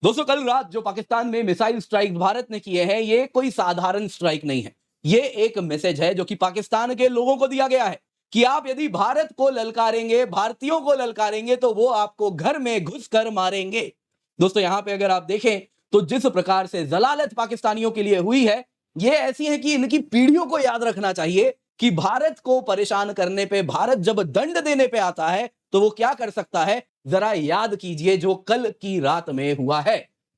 दोस्तों कल रात जो पाकिस्तान में मिसाइल स्ट्राइक भारत ने किए हैं, ये कोई साधारण स्ट्राइक नहीं है। ये एक मैसेज है जो कि पाकिस्तान के लोगों को दिया गया है कि आप यदि भारत को ललकारेंगे, भारतीयों को ललकारेंगे, तो वो आपको घर में घुसकर मारेंगे। दोस्तों यहां पे अगर आप देखें तो जिस प्रकार से जलालत पाकिस्तानियों के लिए हुई है, ये ऐसी है कि इनकी पीढ़ियों को याद रखना चाहिए कि भारत को परेशान करने पे, भारत जब दंड देने पे आता है तो वो क्या कर सकता है, जरा याद कीजिए जो कल की रात में हुआ है।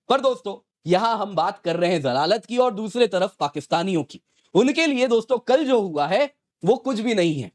पर दोस्तों यहां हम बात कर रहे हैं जलालत की और दूसरे तरफ पाकिस्तानियों की। उनके लिए दोस्तों कल जो हुआ है वो कुछ भी नहीं है,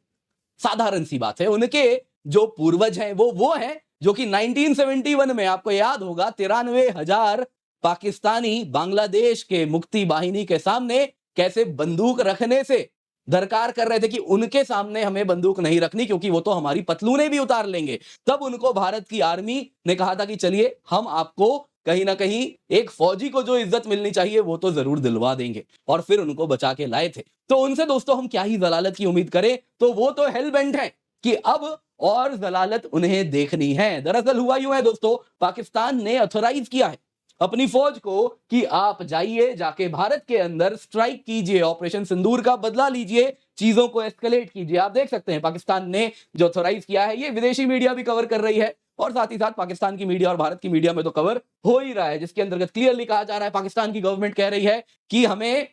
साधारण सी बात है। उनके जो पूर्वज हैं वो हैं जो कि 1971 में, आपको याद होगा, 93,000 पाकिस्तानी बांग्लादेश के मुक्ति बाहिनी के सामने कैसे बंदूक रखने से दरकार कर रहे थे कि उनके सामने हमें बंदूक नहीं रखनी क्योंकि वो तो हमारी पतलूनें भी उतार लेंगे। तब उनको भारत की आर्मी ने कहा था कि चलिए हम आपको कहीं ना कहीं एक फौजी को जो इज्जत मिलनी चाहिए वो तो जरूर दिलवा देंगे, और फिर उनको बचा के लाए थे। तो उनसे दोस्तों हम क्या ही जलालत की उम्मीद करें, तो वो तो हेल बेंट है कि अब और जलालत उन्हें देखनी है। दरअसल हुआ यूं है दोस्तों, पाकिस्तान ने ऑथोराइज किया है अपनी फौज को कि आप जाइए, जाके भारत के अंदर स्ट्राइक कीजिए, ऑपरेशन सिंदूर का बदला लीजिए, चीजों को एस्केलेट कीजिए। आप देख सकते हैं पाकिस्तान ने जो ऑथोराइज किया है, ये विदेशी मीडिया भी कवर कर रही है और साथ ही साथ पाकिस्तान की मीडिया और भारत की मीडिया में तो कवर हो ही रहा है, जिसके अंतर्गत क्लियरली कहा जा रहा है, पाकिस्तान की गवर्नमेंट कह रही है कि हमें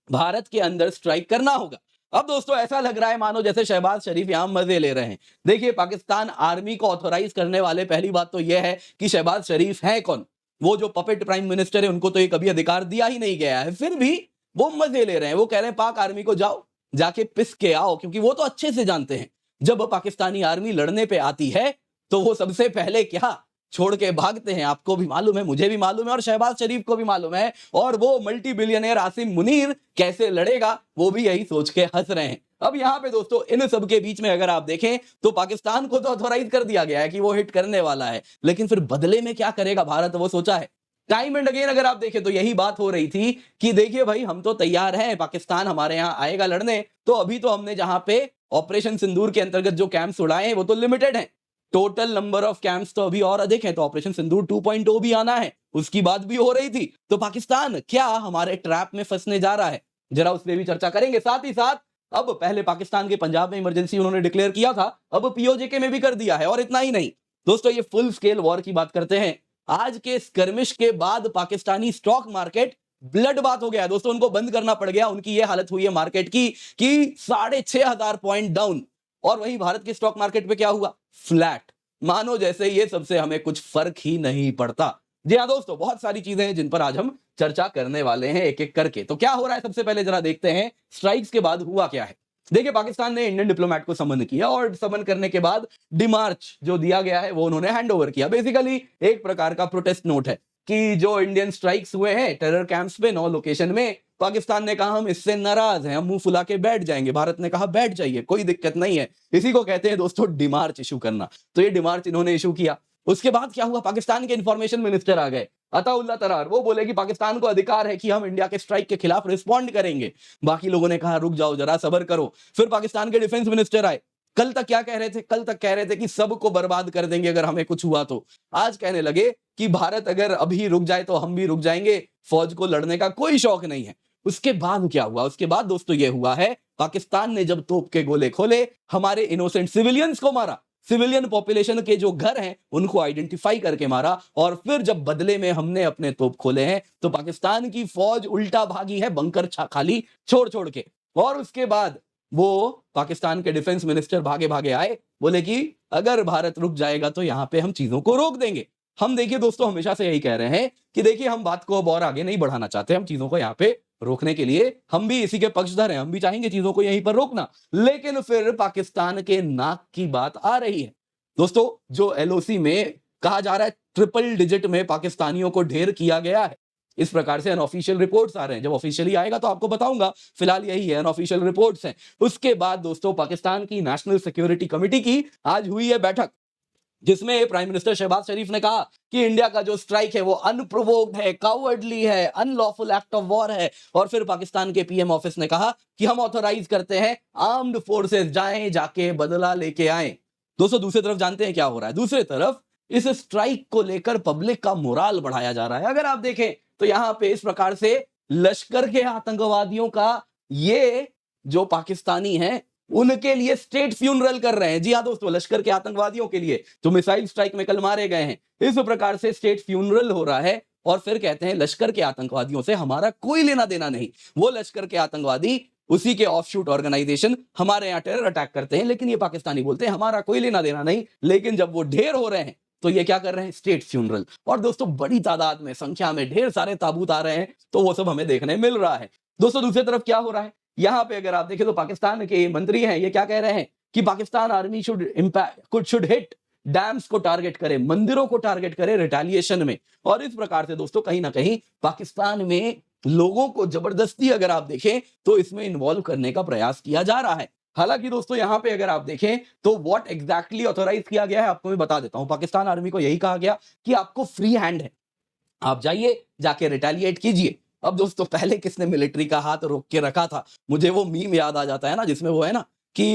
भारत के अंदर स्ट्राइक करना होगा। अब दोस्तों ऐसा लग रहा है मानो जैसे शहबाज शरीफ यहां मजे ले रहे हैं। देखिए पाकिस्तान आर्मी को ऑथोराइज करने वाले, पहली बात तो यह है कि शहबाज शरीफ है कौन? वो जो पपेट प्राइम मिनिस्टर है, उनको तो ये कभी अधिकार दिया ही नहीं गया है, फिर भी वो मजे ले रहे हैं। वो कह रहे हैं पाक आर्मी को जाओ, जाके पिस के आओ, क्योंकि वो तो अच्छे से जानते हैं जब पाकिस्तानी आर्मी लड़ने पे आती है तो वो सबसे पहले क्या छोड़ के भागते हैं। आपको भी मालूम है, मुझे भी मालूम है और शहबाज शरीफ को भी मालूम है। और वो मल्टी बिलियनर आसिम मुनीर कैसे लड़ेगा, वो भी यही सोच के हंस रहे हैं। अब यहां पे दोस्तों इन सब के बीच में अगर आप देखें तो पाकिस्तान को तो ऑथोराइज कर दिया गया है कि वो हिट करने वाला है, लेकिन फिर बदले में क्या करेगा भारत, वो सोचा है। टाइम एंड अगेन अगर आप देखें तो यही बात हो रही थी कि देखिए भाई हम तो तैयार हैं, पाकिस्तान हमारे यहां आएगा लड़ने, तो अभी तो हमने जहां पे ऑपरेशन सिंदूर के अंतर्गत जो कैंप्स उड़ाए हैं वो तो लिमिटेड हैं, टोटल नंबर ऑफ कैंप्स तो अभी और अधिक है, तो ऑपरेशन सिंदूर 2.0 भी आना है, उसकी बात भी हो रही थी। तो पाकिस्तान क्या हमारे ट्रैप में फंसने जा रहा है, जरा उस पर भी चर्चा करेंगे। साथ ही साथ अब पहले पाकिस्तान के पंजाब में इमरजेंसी उन्होंने डिक्लेयर किया था, अब पीओजेके में भी कर दिया है। और इतना ही नहीं दोस्तों, ये फुल स्केल वॉर की बात करते हैं। आज के स्कर्मिश के बाद पाकिस्तानी स्टॉक मार्केट ब्लड बात हो गया दोस्तों, उनको बंद करना पड़ गया। उनकी ये हालत हुई है मार्केट की कि 6,500 पॉइंट डाउन। और वहीं भारत के स्टॉक मार्केट पे क्या हुआ, फ्लैट, मानो जैसे ये सबसे हमें कुछ फर्क ही नहीं पड़ता। जी हाँ दोस्तों, बहुत सारी चीजें हैं जिन पर आज हम चर्चा करने वाले हैं एक एक करके। तो क्या हो रहा है, सबसे पहले जरा देखते हैं स्ट्राइक्स के बाद हुआ क्या है। देखिए पाकिस्तान ने इंडियन डिप्लोमेट को समन किया और समन करने के बाद डिमार्च जो दिया गया है वो उन्होंने हैंडओवर किया। बेसिकली एक प्रकार का प्रोटेस्ट नोट है कि जो इंडियन स्ट्राइक्स हुए हैं टेरर कैंप्स पे 9 लोकेशन में, पाकिस्तान ने कहा हम इससे नाराज हैं, हम मुंह फुला के बैठ जाएंगे। भारत ने कहा बैठ जाइए, कोई दिक्कत नहीं है। इसी को कहते हैं दोस्तों डिमार्च इशू करना। तो ये डिमार्च इन्होंने इशू किया। उसके बाद क्या हुआ, पाकिस्तान के इंफॉर्मेशन मिनिस्टर आ गए अताउल्ला तरार, वो बोले कि पाकिस्तान को अधिकार है कि हम इंडिया के स्ट्राइक के खिलाफ रिस्पॉन्ड करेंगे। बाकी लोगों ने कहा रुक जाओ जरा, सब्र करो। फिर पाकिस्तान के डिफेंस मिनिस्टर आए। कल तक क्या कह रहे थे, कल तक कह रहे थे कि सबको बर्बाद कर देंगे अगर हमें कुछ हुआ तो। आज कहने लगे कि भारत अगर अभी रुक जाए तो हम भी रुक जाएंगे, फौज को लड़ने का कोई शौक नहीं है। उसके बाद क्या हुआ, उसके बाद दोस्तों ये हुआ है, पाकिस्तान ने जब तोप के गोले खोले, हमारे इनोसेंट सिविलियंस को मारा, सिविलियन पॉपुलेशन के जो घर हैं उनको आइडेंटिफाई करके मारा। और फिर जब बदले में हमने अपने तोप खोले हैं तो पाकिस्तान की फौज उल्टा भागी है, बंकर खाली छोड़ छोड़ के। और उसके बाद वो पाकिस्तान के डिफेंस मिनिस्टर भागे भागे आए, बोले कि अगर भारत रुक जाएगा तो यहां पे हम चीजों को रोक देंगे। हम देखिए दोस्तों हमेशा से यही कह रहे हैं कि देखिए हम बात को अब और आगे नहीं बढ़ाना चाहते, हम चीजों को यहाँ पे रोकने के लिए हम भी इसी के पक्षधर हैं, हम भी चाहेंगे चीजों को यहीं पर रोकना। लेकिन फिर पाकिस्तान के नाक की बात आ रही है दोस्तों, जो एलओसी में कहा जा रहा है ट्रिपल डिजिट में पाकिस्तानियों को ढेर किया गया है, इस प्रकार से अनऑफिशियल रिपोर्ट्स आ रहे हैं। जब ऑफिशियली आएगा तो आपको बताऊंगा, फिलहाल यही है, अनऑफिशियल रिपोर्ट्स हैं। उसके बाद दोस्तों पाकिस्तान की नेशनल सिक्योरिटी कमेटी की आज हुई है बैठक, जिसमें प्राइम मिनिस्टर शहबाज शरीफ ने कहा कि इंडिया का जो स्ट्राइक है वो अनप्रोवोक्ड है, कावर्डली है, अनलॉफुल एक्ट ऑफ वॉर है। और फिर पाकिस्तान के पीएम ऑफिस ने कहा कि हम ऑथोराइज करते हैं आर्म्ड फोर्सेस जाएं, जाके बदला लेके आए। दोस्तों दूसरी तरफ जानते हैं क्या हो रहा है, दूसरी तरफ इस स्ट्राइक को लेकर पब्लिक का मोराल बढ़ाया जा रहा है। अगर आप देखें तो यहां पे इस प्रकार से लश्कर के आतंकवादियों का ये जो पाकिस्तानी हैं उनके लिए स्टेट फ्यूनरल कर रहे हैं। जी हां दोस्तों, लश्कर के आतंकवादियों के लिए जो मिसाइल स्ट्राइक में कल मारे गए हैं, इस प्रकार से स्टेट फ्यूनरल हो रहा है और फिर कहते हैं लश्कर के आतंकवादियों से हमारा कोई लेना देना नहीं। वो लश्कर के आतंकवादी उसी के ऑफशूट ऑर्गेनाइजेशन हमारे यहां टेरर अटैक करते हैं, लेकिन ये पाकिस्तानी बोलते हैं हमारा कोई लेना देना नहीं। लेकिन जब वो ढेर हो रहे हैं तो ये क्या कर रहे हैं, स्टेट फ्यूनरल। और दोस्तों बड़ी तादाद में, संख्या में ढेर सारे ताबूत आ रहे हैं, तो वो सब हमें देखने मिल रहा है। दोस्तों दूसरी तरफ क्या हो रहा है, यहां पे अगर आप देखें तो पाकिस्तान के मंत्री हैं, ये क्या कह रहे हैं कि Pakistan army should hit dams को टारगेट करे, मंदिरों को टारगेट करे रिटेलिएशन में। और इस प्रकार से दोस्तों कहीं ना कहीं पाकिस्तान में लोगों को जबरदस्ती अगर आप देखें तो इसमें इन्वॉल्व करने का प्रयास किया जा रहा है। हालांकि दोस्तों यहां पे अगर आप देखें तो व्हाट एग्जैक्टली ऑथोराइज किया गया है आपको मैं बता देता हूं। पाकिस्तान आर्मी को यही कहा गया कि आपको फ्री हैंड है, आप जाइए जाके रिटेलिएट कीजिए। अब दोस्तों पहले किसने मिलिट्री का हाथ रोक के रखा था, मुझे वो मीम याद आ जाता है ना, जिसमें वो है ना कि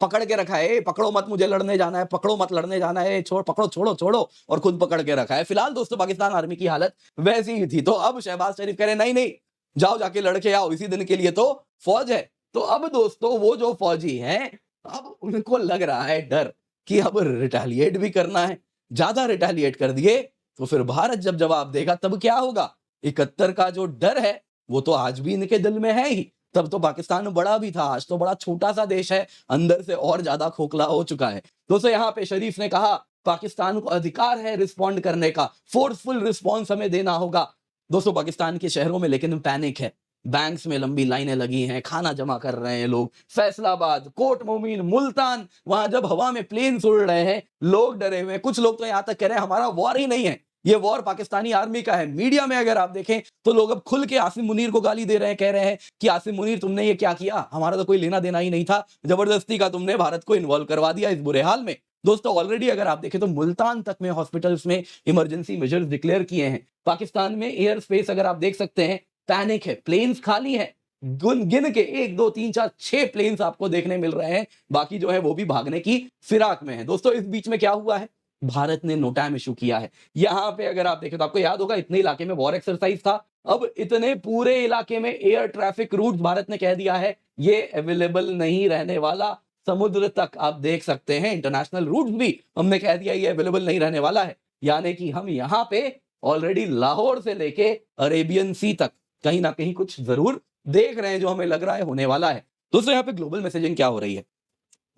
पकड़ के रखा है, पकड़ो मत मुझे लड़ने जाना है, पकड़ो मत लड़ने जाना है, छोड़ पकड़ो छोड़ो छोड़ो, और खुद पकड़ के रखा है। फिलहाल दोस्तों पाकिस्तान आर्मी की हालत वैसी ही थी। तो अब शहबाज शरीफ कह रहे नहीं नहीं, जाओ जाके लड़के आओ, इसी दिन के लिए तो फौज है। तो अब दोस्तों वो जो फौजी हैं, अब उनको लग रहा है डर कि अब रिटेलिएट भी करना है। ज्यादा रिटेलिएट कर दिए तो फिर भारत जब जवाब देगा तब क्या होगा। 71 का जो डर है वो तो आज भी इनके दिल में है ही। तब तो पाकिस्तान बड़ा भी था, आज तो बड़ा छोटा सा देश है, अंदर से और ज्यादा खोखला हो चुका है। दोस्तों यहाँ पे शरीफ ने कहा पाकिस्तान को अधिकार है रिस्पॉन्ड करने का, फोर्सफुल रिस्पॉन्स हमें देना होगा। दोस्तों पाकिस्तान के शहरों में लेकिन पैनिक है, बैंक्स में लंबी लाइनें लगी हैं, खाना जमा कर रहे हैं लोग। फैसलाबाद, कोट मोमीन, मुल्तान, वहां जब हवा में प्लेन उड़ रहे हैं लोग डरे हुए हैं। कुछ लोग तो यहां तक कह रहे हैं हमारा वॉर ही नहीं है, ये वॉर पाकिस्तानी आर्मी का है। मीडिया में अगर आप देखें तो लोग अब खुल के आसिम मुनीर को गाली दे रहे हैं, कह रहे हैं कि आसिम मुनीर तुमने ये क्या किया, हमारा तो कोई लेना देना ही नहीं था, जबरदस्ती का तुमने भारत को इन्वॉल्व करवा दिया इस बुरे हाल में। दोस्तों ऑलरेडी अगर आप देखें तो मुल्तान तक में हॉस्पिटल्स में इमरजेंसी मेजर्स डिक्लेयर किए हैं। पाकिस्तान में एयर स्पेस अगर आप देख सकते हैं पैनिक है, प्लेन्स खाली है, गिन के 1 2 3 4 6 प्लेन्स आपको देखने मिल रहे हैं, बाकी जो है वो भी भागने की फिराक में है। दोस्तों इस बीच में क्या हुआ है, भारत ने नो टाइम इशू किया है। यहां पे अगर आप देखें तो आपको याद होगा इतने इलाके में वॉर एक्सरसाइज था, अब इतने पूरे इलाके में एयर ट्रैफिक रूट भारत ने कह दिया है ये अवेलेबल नहीं रहने वाला। समुद्र तक आप देख सकते हैं इंटरनेशनल रूट्स भी हमने कह दिया ये अवेलेबल नहीं रहने वाला है। यानी कि हम यहां पे ऑलरेडी लाहौर से लेके अरेबियन सी तक कहीं ना कहीं कुछ जरूर देख रहे हैं जो हमें लग रहा है होने वाला है। दोस्तों यहाँ पे ग्लोबल मैसेजिंग क्या हो रही है,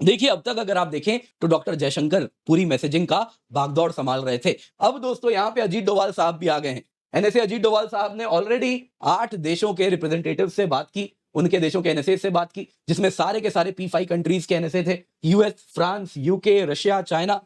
देखिए अब तक अगर आप देखें तो डॉक्टर जयशंकर पूरी मैसेजिंग का भागदौड़ संभाल रहे थे। अब दोस्तों यहाँ पे अजीत डोभाल साहब भी आ गए हैं। एनएसए अजीत डोभाल साहब ने ऑलरेडी 8 देशों के रिप्रेजेंटेटिव से बात की, उनके देशों के एनएसए से बात की, जिसमें सारे के सारे P5 कंट्रीज के एनएसए थे, US, France, UK, Russia, China.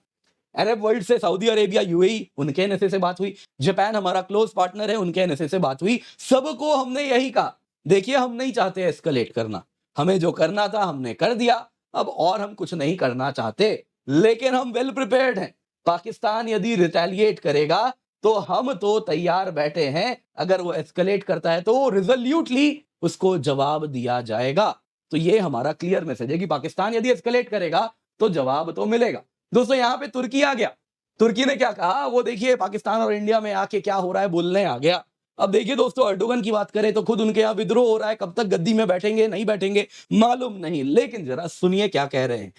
Arab world से सऊदी अरेबिया, यूएई, उनके एनएसए से बात हुई। जापान हमारा क्लोज पार्टनर है, उनके एनएसए से बात हुई। सबको हमने यही कहा देखिए हम नहीं चाहते एस्केलेट करना, हमें जो करना था हमने कर दिया, अब और हम कुछ नहीं करना चाहते, लेकिन हम वेल प्रिपेयर्ड हैं। पाकिस्तान यदि रिटेलिएट करेगा तो हम तो तैयार बैठे हैं, अगर वो एस्केलेट करता है तो रिजोल्यूटली उसको जवाब दिया जाएगा। तो ये हमारा क्लियर मैसेज है कि पाकिस्तान यदि एस्केलेट करेगा तो जवाब तो मिलेगा। दोस्तों यहां पे तुर्की आ गया। तुर्की ने क्या कहा, वो देखिए पाकिस्तान और इंडिया में आके क्या हो रहा है बोलने आ गया। अब देखिए दोस्तों अर्दोगन की बात करें तो खुद उनके यहां विद्रोह हो रहा है, कब तक गद्दी में बैठेंगे नहीं बैठेंगे मालूम नहीं, लेकिन जरा सुनिए क्या कह रहे हैं।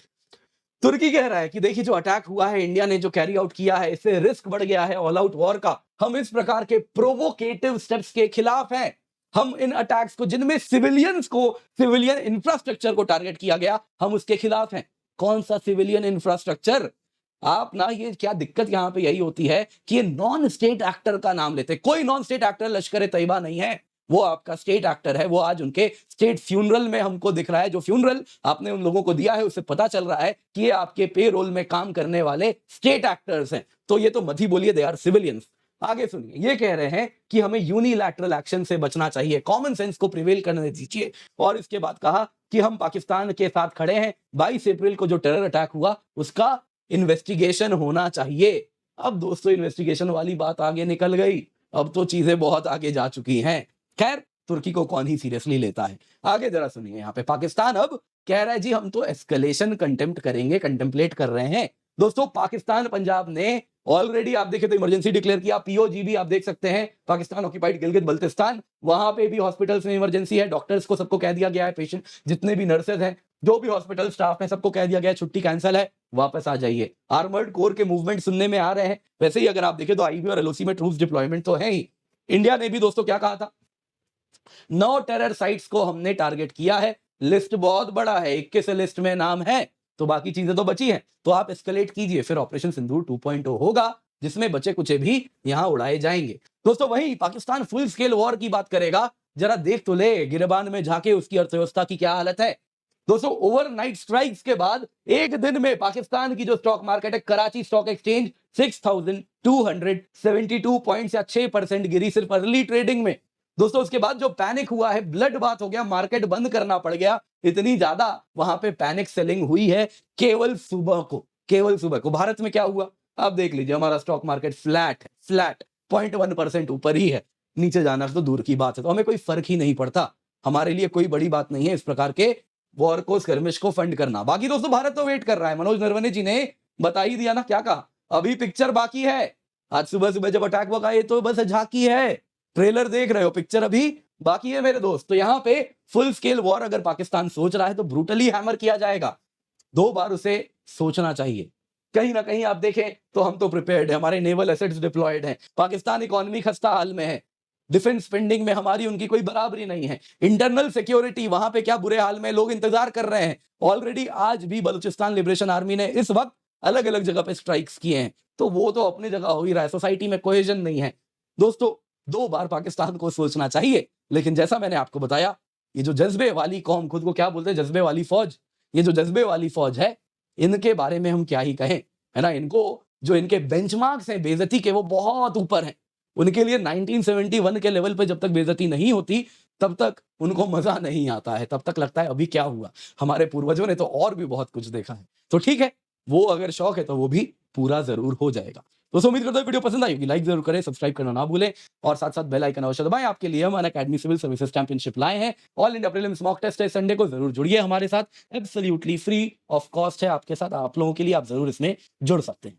तुर्की कह रहा है कि देखिए जो अटैक हुआ है, इंडिया ने जो कैरी आउट किया है, इससे रिस्क बढ़ गया है ऑल आउट वॉर का। हम इस प्रकार के प्रोवोकेटिव स्टेप्स के खिलाफ हैं। हम इन अटैक्स को जिनमें सिविलियंस को, सिविलियन इंफ्रास्ट्रक्चर को टारगेट किया गया, हम उसके खिलाफ हैं। कौन सा सिविलियन इंफ्रास्ट्रक्चर, आप ना ये क्या दिक्कत यहां पे यही होती है कि ये नॉन स्टेट एक्टर का नाम लेते। कोई नॉन स्टेट एक्टर लश्कर ए तैयबा नहीं है, वो आपका स्टेट एक्टर है। वो आज उनके स्टेट फ्यूनरल में हमको दिख रहा है, जो फ्यूनरल आपने उन लोगों को दिया है उससे पता चल रहा है कि ये आपके पे रोल में काम करने वाले स्टेट एक्टर्स हैं। तो ये तो मत ही बोलिए, दे आर सिविलियंस। आगे सुनिए, ये कह रहे हैं कि हमें यूनिलैटरल एक्शन से बचना चाहिए, कॉमन सेंस को प्रिवेल करने दीजिए। और इसके बाद कहा कि हम पाकिस्तान के साथ खड़े हैं, 22 अप्रैल को जो टेरर अटैक हुआ उसका इन्वेस्टिगेशन होना चाहिए। अब दोस्तों इन्वेस्टिगेशन वाली बात आगे निकल गई, अब तो चीजें बहुत आगे जा चुकी हैं। खैर तुर्की को कौन ही सीरियसली लेता है। आगे जरा सुनिए, यहाँ पे पाकिस्तान अब कह रहा है जी हम तो एस्केलेशन कंटेम्प्ट करेंगे, कंटेम्पलेट कर रहे हैं। दोस्तों पाकिस्तान पंजाब ने ऑलरेडी आप देखें तो इमरजेंसी डिक्लेयर किया, पीओजी भी आप देख सकते हैं, पाकिस्तान ऑक्यूपाइड गिलगित बल्तिस्तान, वहां पे भी हॉस्पिटल्स में इमरजेंसी है, डॉक्टर्स को सबको कह दिया गया है, पेशेंट जितने भी नर्सेज हैं, जो भी हॉस्पिटल स्टाफ है, सबको कह दिया गया है छुट्टी कैंसिल है, वापस आ जाइए। आर्मर्ड कोर के मूवमेंट सुनने में आ रहे हैं। वैसे ही अगर आप देखें तो आईबी और एलओसी में ट्रूप्स डिप्लॉयमेंट तो है ही। इंडिया ने भी दोस्तों क्या कहा था, 9 टेरर साइट्स को हमने टारगेट किया है, लिस्ट बहुत बड़ा है, 21 लिस्ट में नाम है, तो बाकी चीजें तो बची हैं, तो आप एस्केलेट कीजिए, फिर ऑपरेशन सिंदूर 2.0 होगा, जिसमें बचे कुछ भी यहां उड़ाए जाएंगे। दोस्तों वहीं पाकिस्तान फुल स्केल वॉर की बात करेगा, जरा देख तो ले गिरबान में जाके उसकी अर्थव्यवस्था की क्या हालत है। दोस्तों ओवरनाइट स्ट्राइक्स के बाद एक दिन में पाकिस्तान की जो स्टॉक मार्केट है, कराची स्टॉक एक्सचेंज 6,272 पॉइंट्स या 6% गिरी सिर्फ अर्ली ट्रेडिंग में। दोस्तों उसके बाद जो पैनिक हुआ है, ब्लड बात हो गया, मार्केट बंद करना पड़ गया, इतनी ज्यादा वहां पे पैनिक सेलिंग हुई है केवल सुबह को। भारत में क्या हुआ आप देख लीजिए, हमारा स्टॉक मार्केट फ्लैट 0.1% ऊपर ही है, नीचे जाना तो दूर की बात है, तो हमें कोई फर्क ही नहीं पड़ता, हमारे लिए कोई बड़ी बात नहीं है इस प्रकार के वॉर को, स्कर्मिश को फंड करना। बाकी दोस्तों भारत तो वेट कर रहा है, मनोज नरवणे जी ने बता ही दिया ना, क्या कहा, अभी पिक्चर बाकी है। आज सुबह सुबह जब अटैक हुआ ये तो बस झांकी है, ट्रेलर देख रहे हो, पिक्चर अभी बाकी है मेरे दोस्त। तो यहां पे फुल स्केल वॉर अगर पाकिस्तान सोच रहा है तो ब्रूटली हैमर किया जाएगा, 2 बार उसे सोचना चाहिए। कहीं ना कहीं आप देखें तो हम तो प्रिपेयर्ड है, हमारे नेवल एसेट्स डिप्लॉयड हैं, पाकिस्तान इकोनॉमी खस्ता हाल में है, डिफेंस स्पेंडिंग में हमारी उनकी कोई बराबरी नहीं है, इंटरनल सिक्योरिटी वहां पे क्या बुरे हाल में, लोग इंतजार कर रहे हैं। ऑलरेडी आज भी बलूचिस्तान लिबरेशन आर्मी ने इस वक्त अलग अलग जगह पे स्ट्राइक्स किए हैं, तो वो तो अपनी जगह हो ही रहा है, सोसाइटी में कोहेजन नहीं है। दोस्तों 2 बार पाकिस्तान को सोचना चाहिए, लेकिन जैसा मैंने आपको बताया, ये जो जज्बे वाली कौम, खुद को क्या बोलते हैं, जज्बे वाली फौज, ये जो जज्बे वाली फौज है, इनके बारे में हम क्या ही कहें, है ना। इनको जो इनके बेंचमार्क्स हैं बेइज्जती के, वो बहुत ऊपर हैं। उनके लिए 1971 के लेवल पे जब तक बेइज्जती नहीं होती तब तक उनको मजा नहीं आता है, तब तक लगता है अभी क्या हुआ, हमारे पूर्वजों ने तो और भी बहुत कुछ देखा है। तो ठीक है, वो अगर शौक है तो वो भी पूरा जरूर हो जाएगा। दोस्तों उम्मीद करता हूं वीडियो पसंद आई होगी, लाइक जरूर करें, सब्सक्राइब करना ना भूलें, और साथ साथ बेल आइकन अवश्य दबाएं। आपके लिए हम अनअकैडमी सिविल सर्विसेज चैंपियनशिप लाए हैं, all India prelims mock test है, संडे को जरूर जुड़िए हमारे साथ, एब्सोल्युटली फ्री ऑफ कॉस्ट है आपके साथ, आप लोगों के लिए, आप जरूर इसमें जुड़ सकते हैं।